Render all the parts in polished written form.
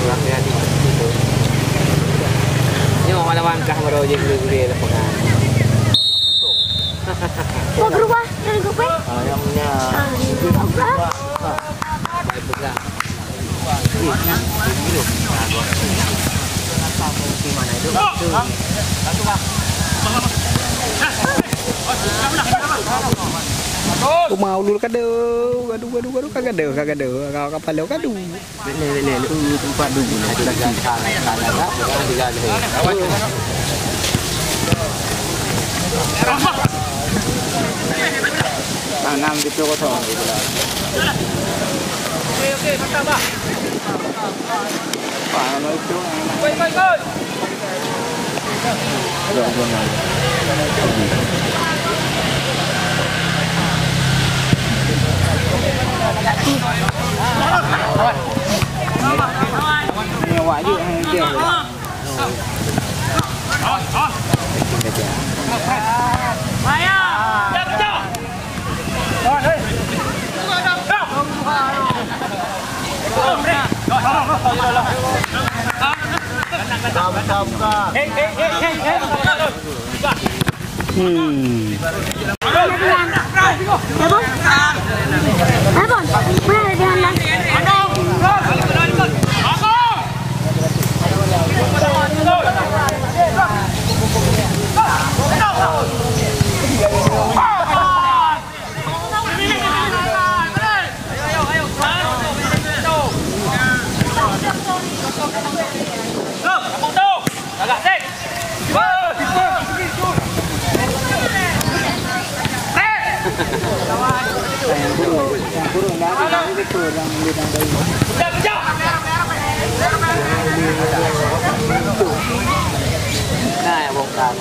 hati-hati. Ini mau langkah baru je gede-gede lapangan. Kau berubah dari gue? Ayamnya. Berubah. Baik betul. Gimana itu? Mau dulu gaduh kagak ada kalau kapal lo gaduh Lele tempat dulu sudah salah tanam gitu kosong oke mantap bah panas itu nyewa juga dia. Nah, ya bongkar.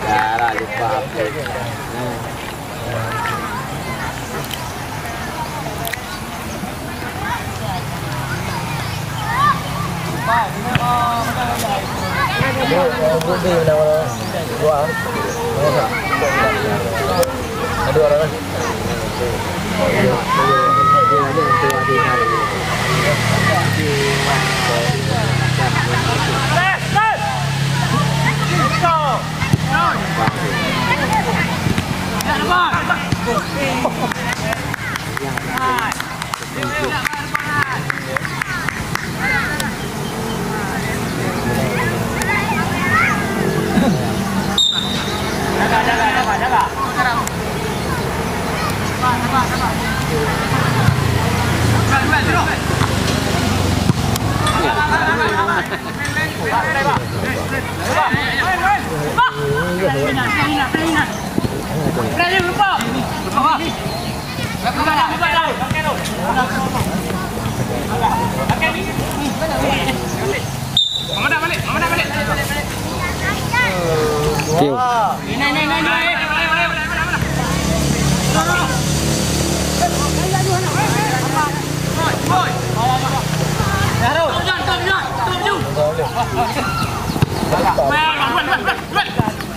Cara lupa update.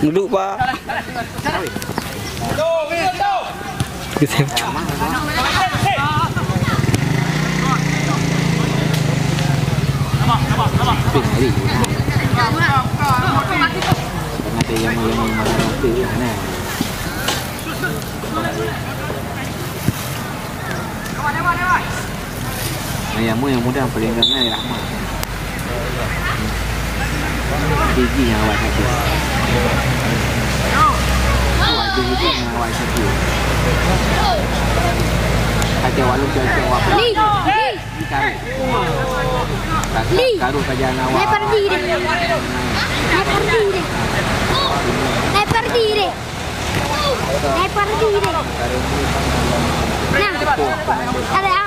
Duduk pak. Kita ayammu yang muda paling enggaknya ya Rahmat. Gigi yang awak satu. Awak gigi yang awak satu. Aja walung jalan awak. Li. Karu kajian awak. Naik pergi deh. Nah, ada.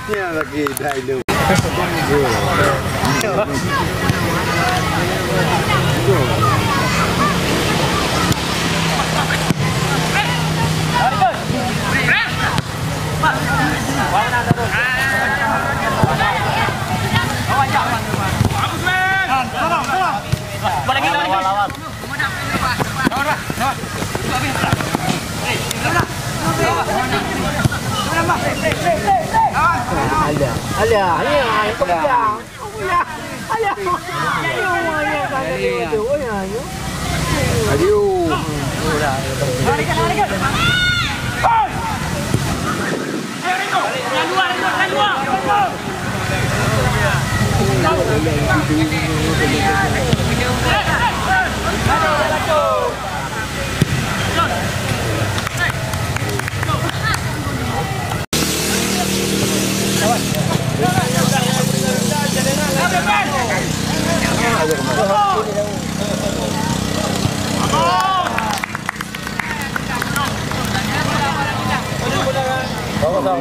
Ya lagi dah itu.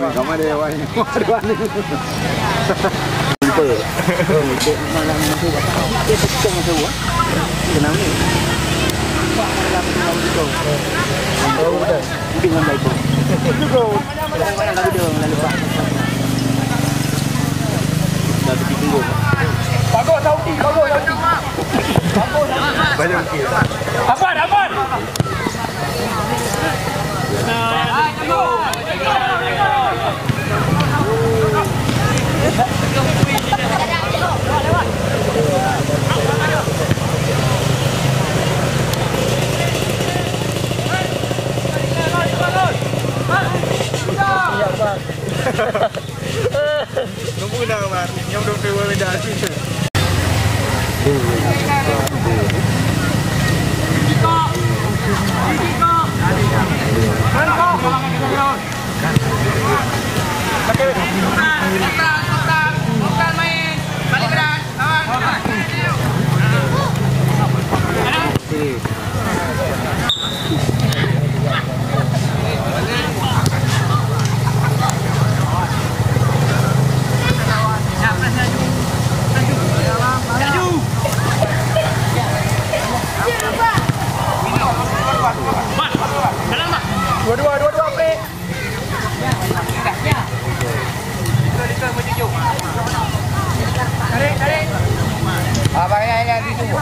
Kamu ada yang wani, ada wani. Lupa. Malam itu, dia pecah tu. Kenapa ni? Dengan baik pun. Kadang-kadang tak ada orang lupa. Dah tunggu. Bagus Saudi. Banyak kira. Aman. Nunggu dah Mar. Yang belum dewa medali. Dua-dua break. Tarik. Abang yang di situ.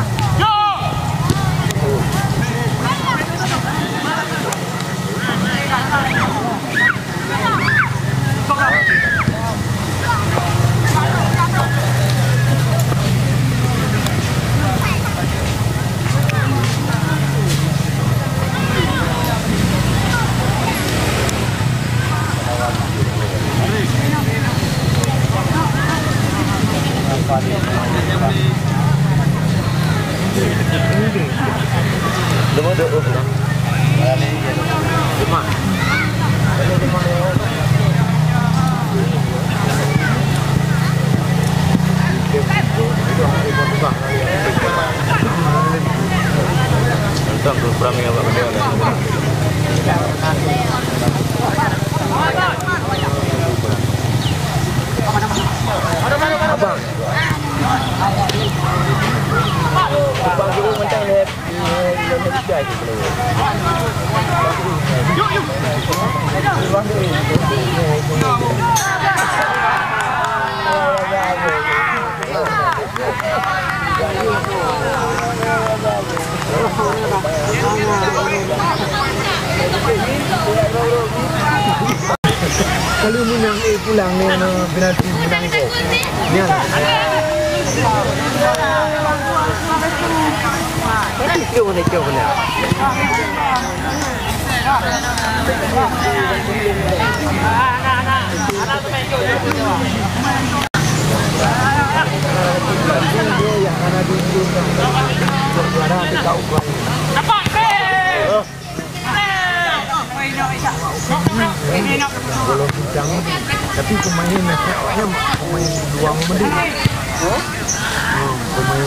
Kalau menang pulang ni penalti menang gol. Ni kan. Kau mana? Belum bincang, tapi pemain nasionalnya pemain dua mending. Pemain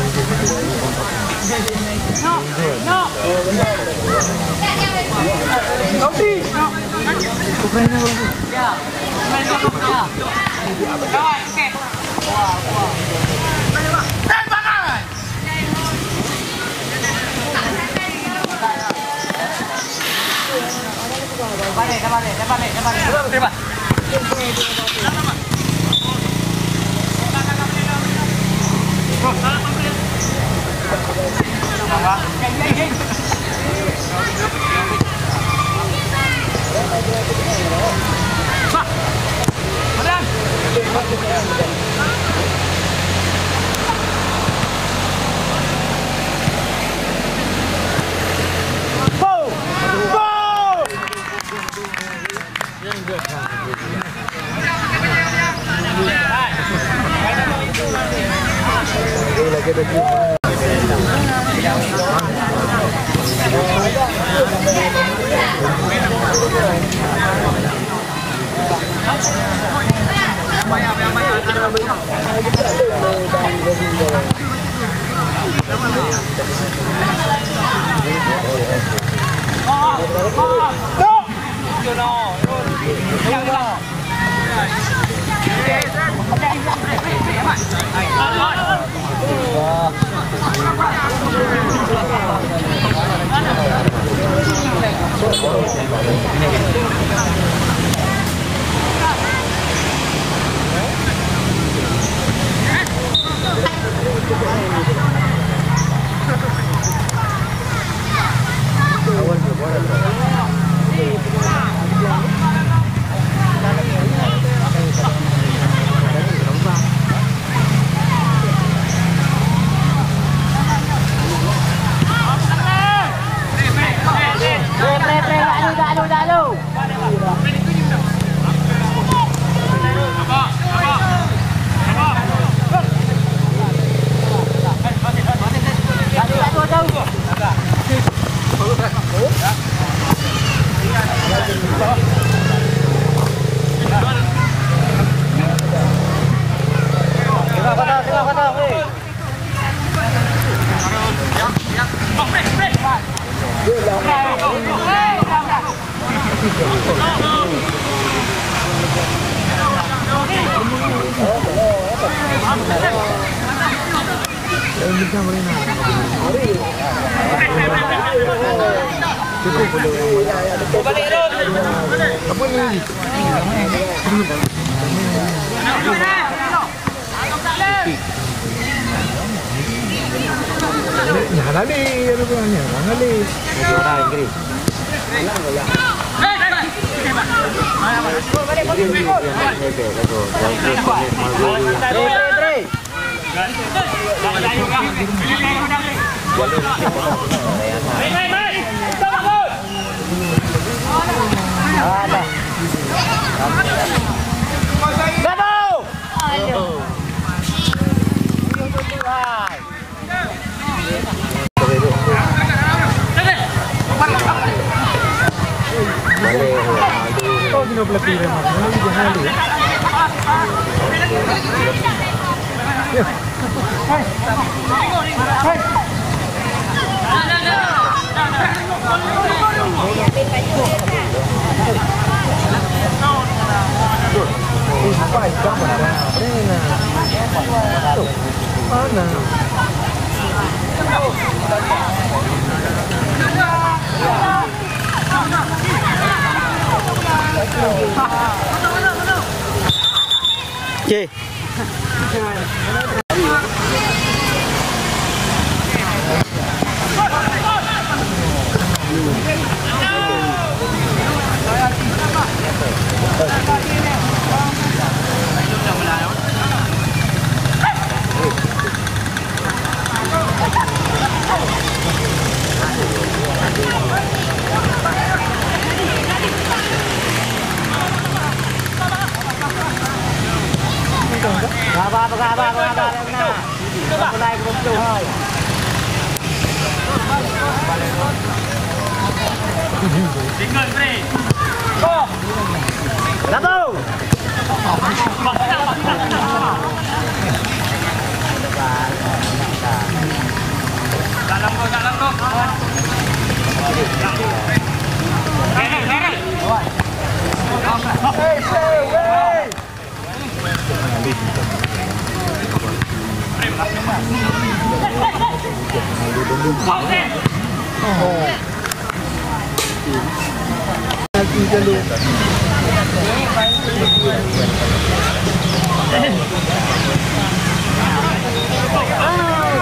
Chị.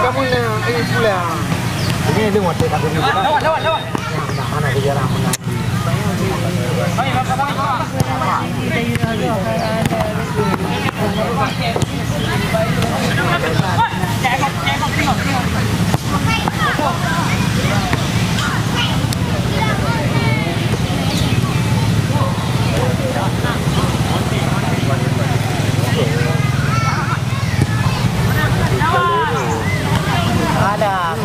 Kamu ini pulang. Ini dia motor aku ni. Lewat. Mana dia jalan mana? Ada.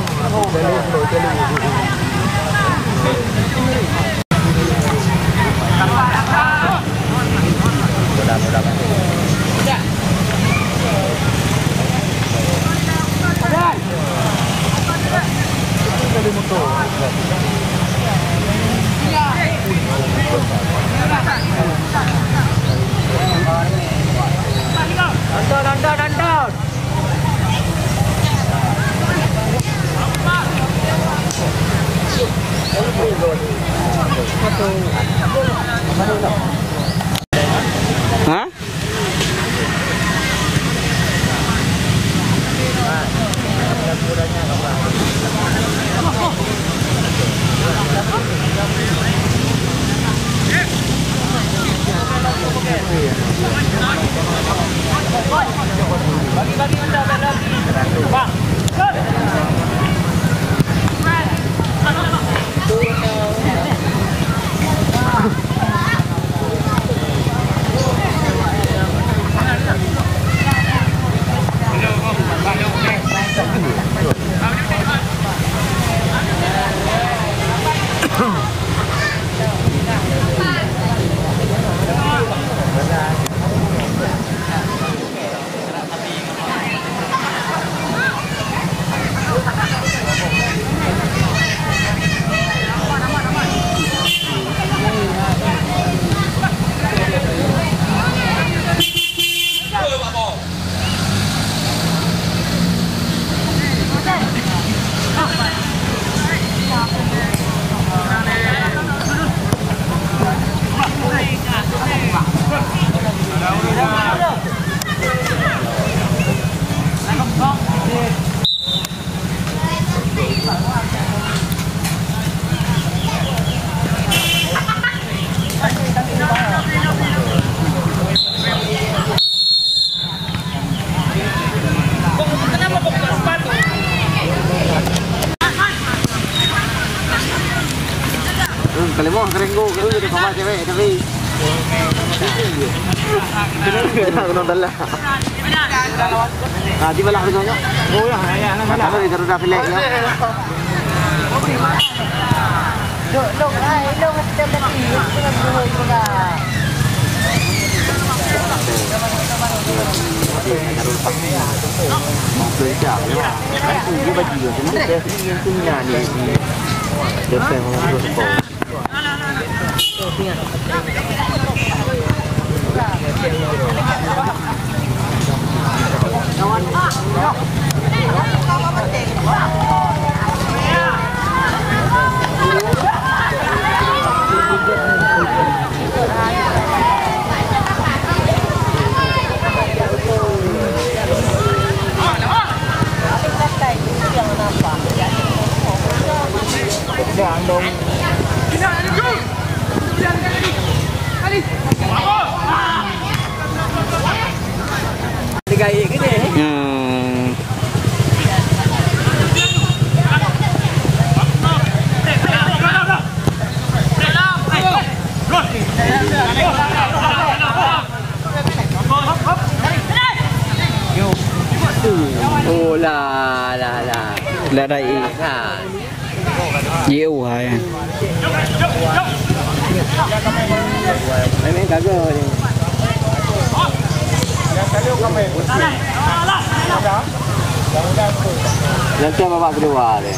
Nonton. Hah? Bagi-bagi anda lagi. Bang. Kalau mau kerenggo kalau di kamar cewek tapi kita nonton lah. Di bawah harganya. Oh ya, ya, Mana di terus dah pilih ya. Dong, ay, dong, kita mati. Dengan buhay ko na. Kerja, kan dia baju dia, dia punya ni. Dia pengen terus bawa. Jangan dong. Gaya gini. Oh là là đây hả? Nhiều hả? Mấy cá gơ đi. Nanti bawa keluar deh.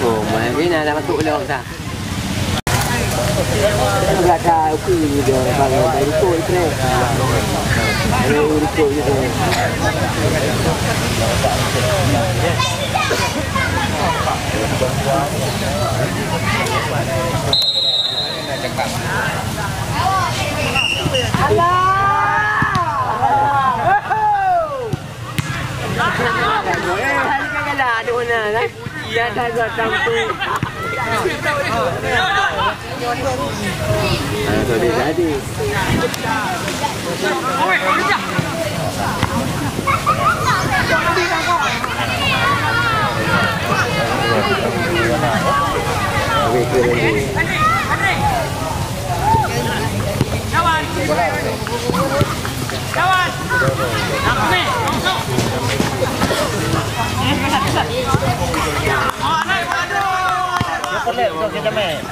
Oh, main nak masuk lewat dah. Enggak tahu dia kalau dari tu itu. Ada urut itu. Ya dah datang tu. Sudah jadi. Kawan. Kawan. Nak ni. Kita main.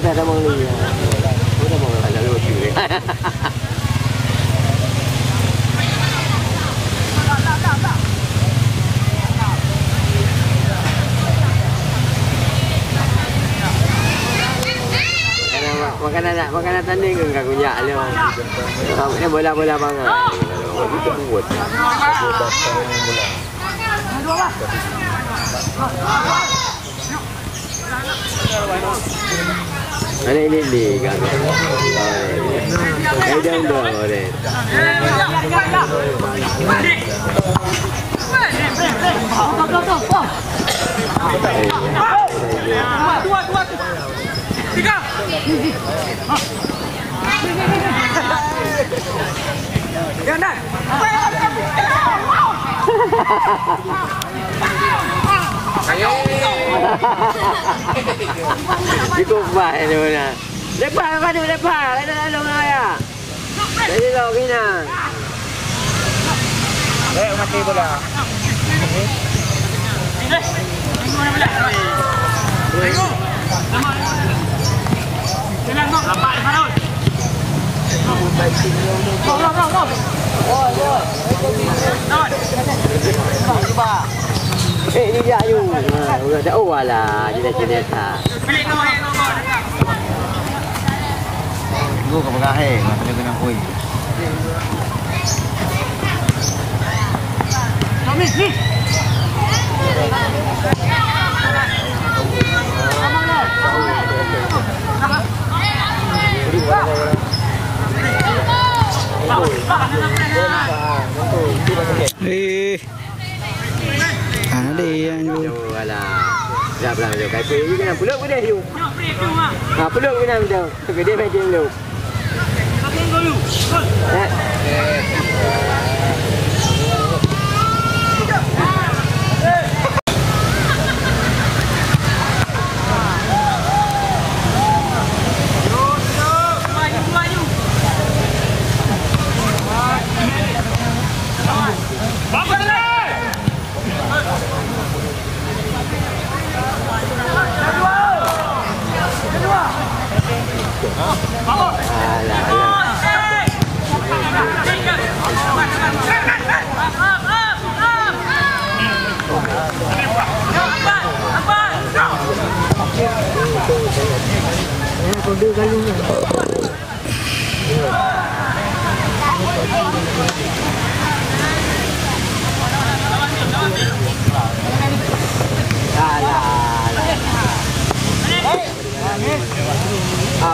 Ada mau lihat. Udah mau ada lucu deh. Makanan tanding enggak punya lu. Ini bola-bola banget. Itu buat. Ada ini kan. Ada dong deh. Dua. Tiga. Jangan. Cukup baik ni mana. Lepas apa tu lepas? Ada ya. Jadi lagi nak. Mati bola. mana boleh? Tengok. Nama. Jalan kau. Lambat di sana. Rom. Ini dia ayu. Udah dah lah, jadi tak. Pilih nombor. Gua ke Pekaheng, kena kuih. Ni. Ada yang Dah belah je. Kai kuih ni nak peluk dia tu. Nak beri tu mak. Peluk ni nak tu. Gede macam tu. Aku dulu.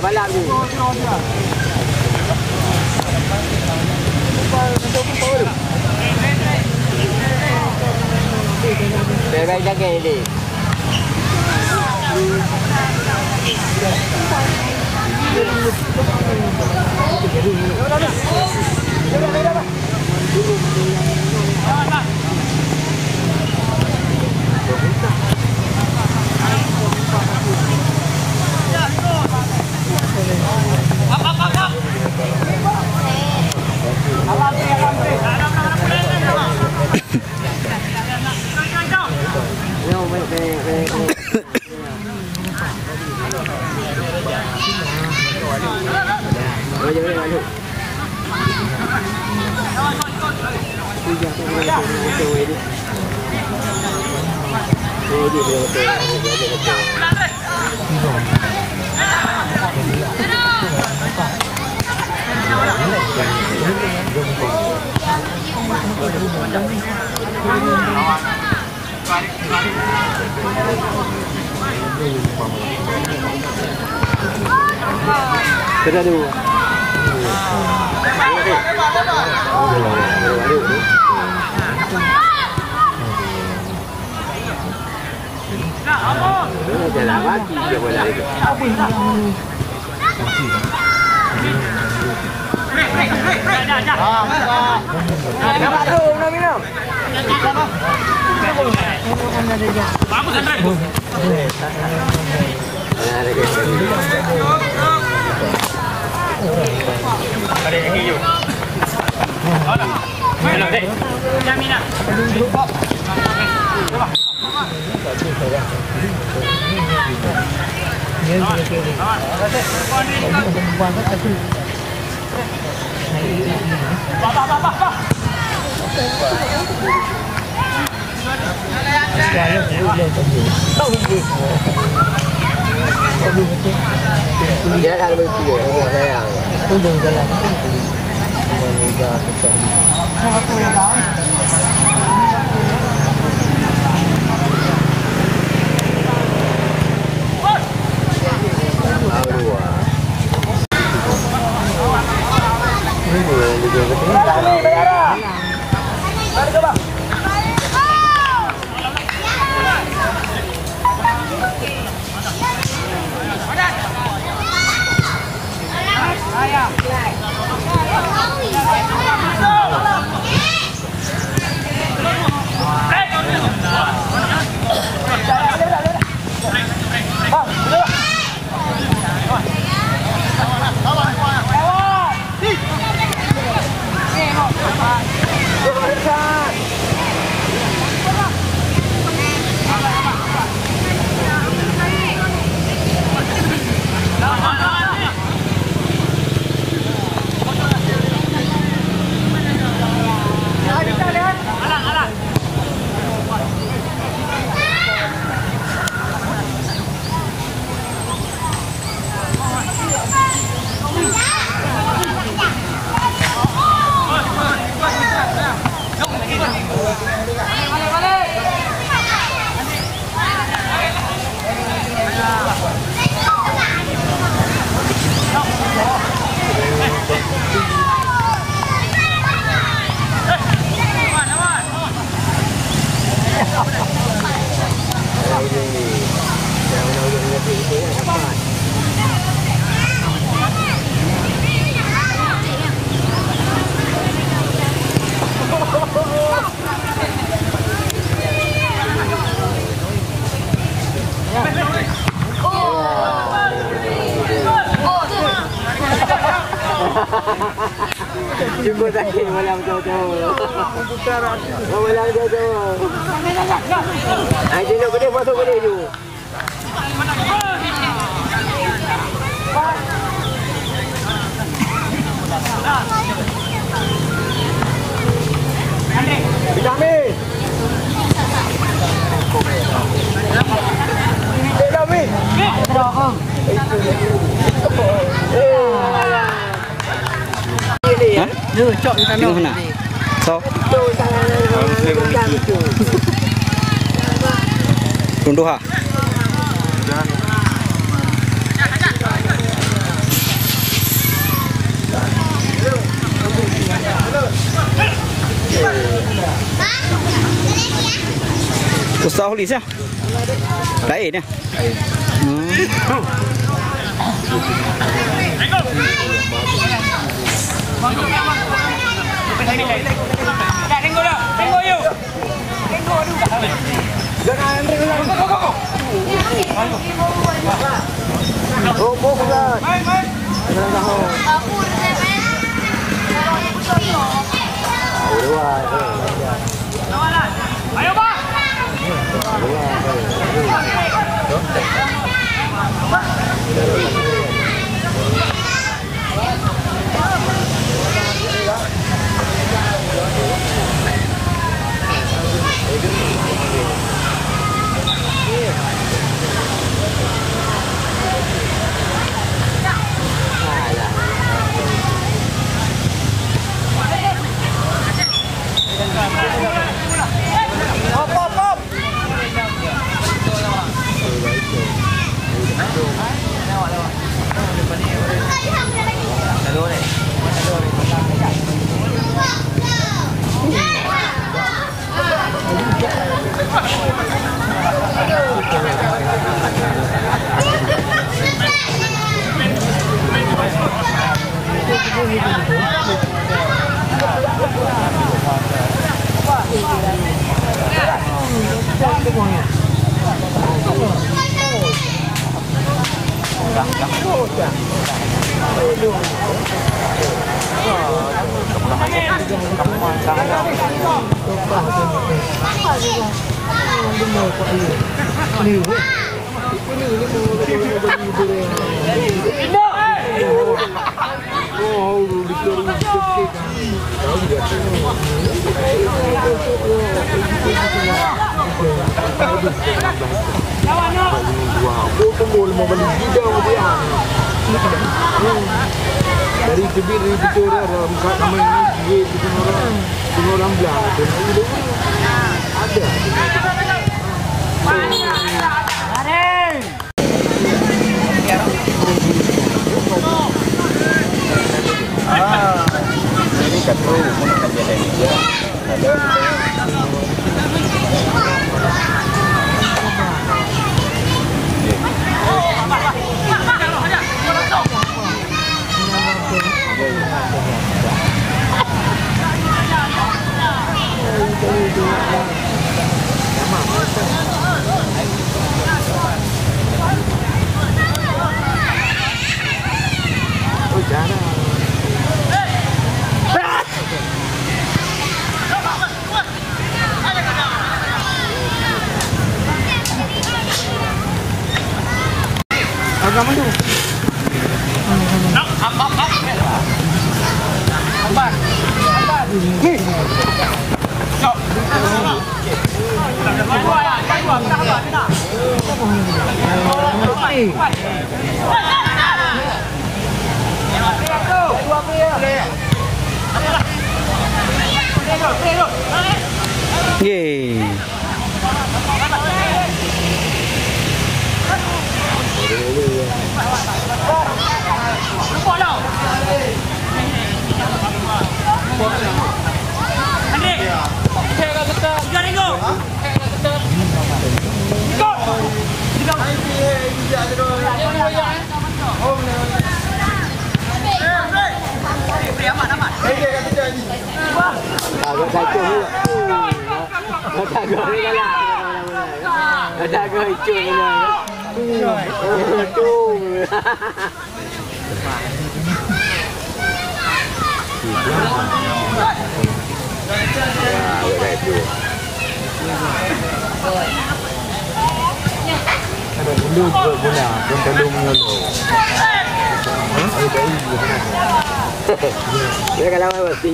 Balap ni. Baik-baik jaga ni. Kita dulu. Jalan lagi dia boleh itu. Nampak tu, minum. Bagus Andre. Ada yang hijau. Ada. Mana dek? Jamina. Dia dah lebih tua, sayang. Tolong jalan. Aku tadi malam jauh-jauh. Malam jauh-jauh. Aje nak gede foto gede ju. Vitamin. Vitamin. Terokong. Ya? Duh, cok di tanah. Mana? So. Runduh ha. Usaha hulis ya? Lain ya? Ayo, Pak. Dari tebir dari bicara muka kami ini semua orang bilang ada. Ini katro mana kerja dia. Ada. Agama tu. Yeay. itu. Ada dulu juga guna, bukan dulu mengeluh. Dia kalau mesti.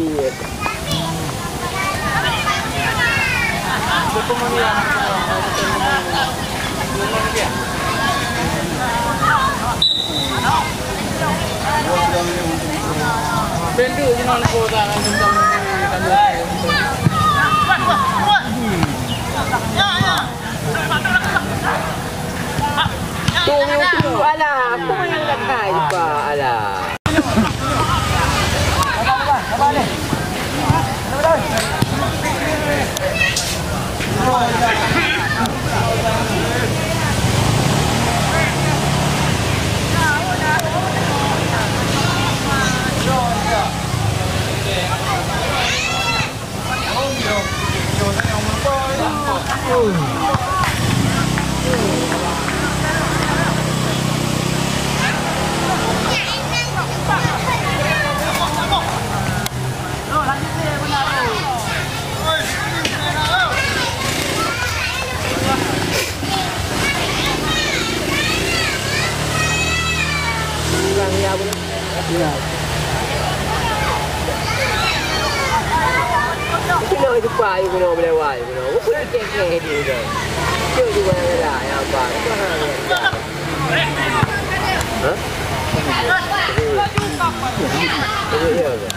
Bendu jangan kota tentang Tunggu alah, apa yang nak kai pa alah. Kena itu pai kena melewai kena. Apa nak kek dia dah. Dia juga lah yang apa. Hah? Dia ke?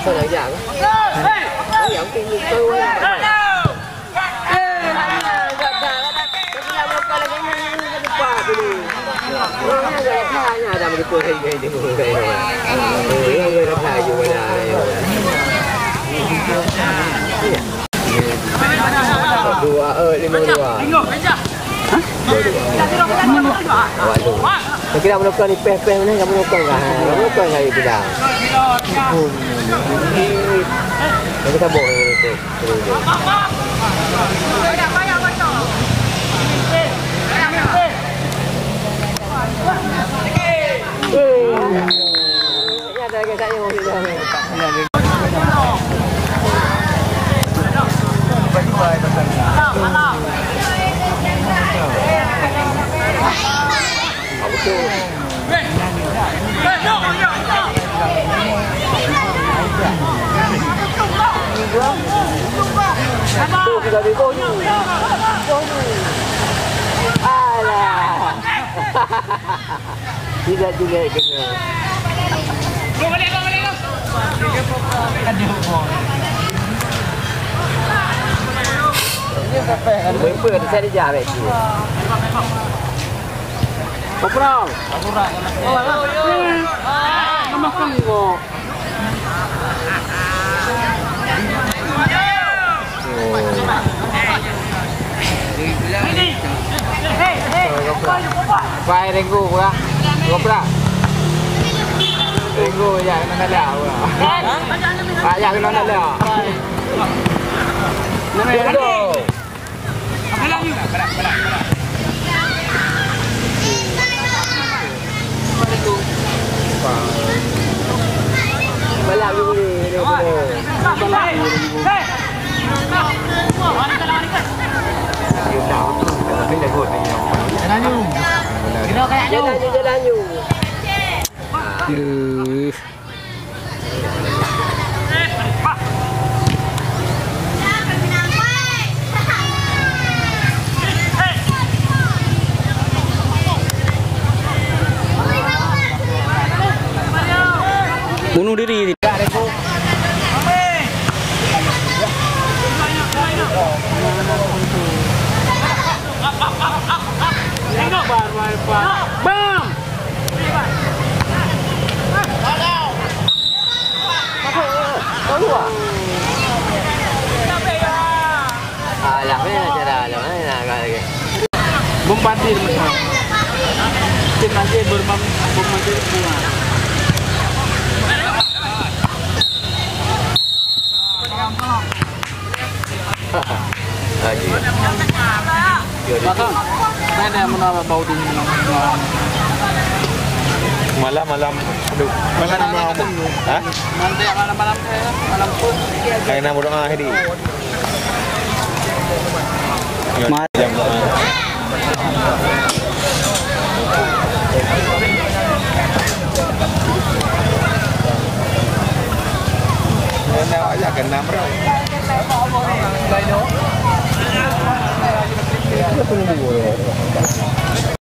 Sao lại dạng? Nó giọng tiên như tôi quá. Kita menukar ni peh-peh mana kamu menukar hari bilang. Kita bawa itu. Ya dah kita yang mau dah. Kita di koyu. Alah. Tidak juga kena. Go balik. Berapa ada saya dia awet. Kurang. Makan kok. Vài ringu pula. Gopra. Ringu ya nak ada pula. Pak ya kena ada. Ringu. Apa lagi? Balak dulu ni. Dia tahu. Tapi dah good ni. Jalannya. Kira kayak Jalannya. Bunuh diri. Bang! Alah, mana cara alah, mana lagi. Bombardir macam. Tim nanti bombardir semua. Lagi. Maka, mana yang menama bau di sini? Malam. Aduh. Mana mau? Hah? Nanti yang malam-malam saya, malam pun. Kayak nama doa ini. Mari. Jam doa. Nào aja kan namro. Itu